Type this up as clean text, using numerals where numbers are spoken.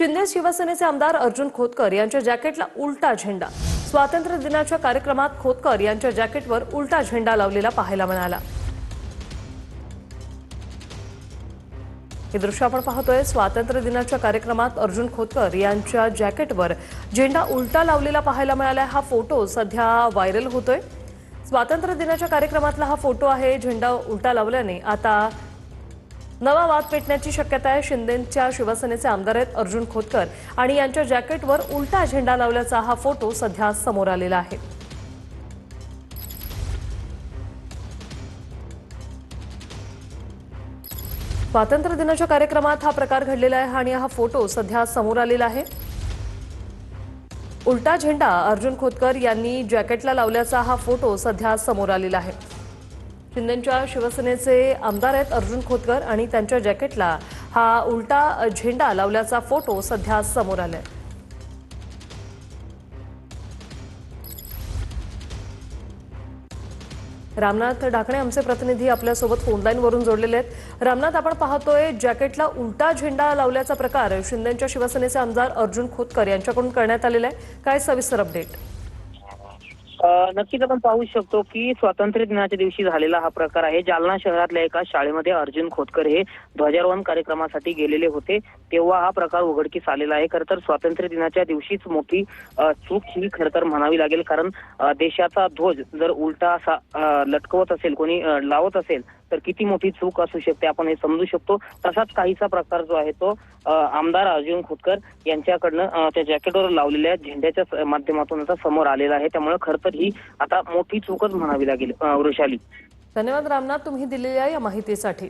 शिंदे शिवसेनेचे आमदार अर्जुन खोतकर यांच्या जॅकेटला उलटा झेंडा। स्वातंत्र्य दिनाच्या कार्यक्रमात खोतकर यांच्या जॅकेटवर उलटा झेंडा लावलेला पाहायला मिळाला। हे दृश्य आपण पाहतोय। स्वातंत्र्य दिनाच्या कार्यक्रमात अर्जुन खोतकर यांच्या जॅकेटवर झेंडा उलटा लावलेला पाहायला मिळाला। हा फोटो सध्या व्हायरल होतोय। स्वातंत्र्य दिनाच्या कार्यक्रमातला हा फोटो आहे। झेंडा उलटा लावल्याने आता नवा वाद पेटण्याची शक्यता आहे। शिंदेच्या शिवसेनेचे आमदार आहेत अर्जुन खोतकर आणि यांच्या जॅकेटवर उलटा झेंडा लावल्याचा हा फोटो सध्या समोर आलेला आहे। स्वातंत्र्य दिनाच्या कार्यक्रमात हा प्रकार घडलेला आहे आणि हा फोटो सध्या समोर आलेला आहे। उलटा झेंडा अर्जुन खोतकर यांनी जॅकेटला लावल्याचा हा फोटो सध्या समोर आलेला आहे। शिंदेच्या शिवसेनेचे आमदार आहेत अर्जुन खोतकर आणि त्यांच्या जॅकेटला हा उलटा झेंडा लावल्याचा फोटो सध्या समोर आलाय। रामनाथ ढाकणे आमचे प्रतिनिधी आपल्या सोबत फोन लाईन वरून जोडलेले आहेत। रामनाथ, आपण पाहतोय जॅकेटला उलटा झेंडा लावल्याचा प्रकार शिंदेच्या शिवसेनेचे आमदार अर्जुन खोतकर यांच्याकडून करण्यात आलेला आहे। काय सविस्तर अपडेट? नक्कीच आपण पाहू शकतो की स्वातंत्र्य दिनाच्या दिवशी झालेला हा प्रकार आहे। जालना शहरातल्या एका शाळेमध्ये अर्जुन खोतकर हे ध्वजारोहण कार्यक्रमासाठी गेलेले होते, तेव्हा हा प्रकार उघडकीस आलेला आहे। खरं तर स्वातंत्र्य दिनाच्या दिवशीच मोठी चूक ही खरं तर म्हणावी लागेल, कारण देशाचा ध्वज जर उलटा असा लटकवत असेल, कोणी लावत असेल तर किती मोठी चूक असू शकते आपण हे समजू शकतो। तसाच काहीसा प्रकार जो आहे तो आमदार अर्जुन खोतकर यांच्याकडनं त्या जॅकेटवर लावलेल्या झेंड्याच्या माध्यमातून आता समोर आलेला आहे। त्यामुळे खरं तर ही आता मोठी चूकच म्हणावी लागेल। वृषाली, धन्यवाद रामनाथ, तुम्ही दिलेल्या या माहितीसाठी।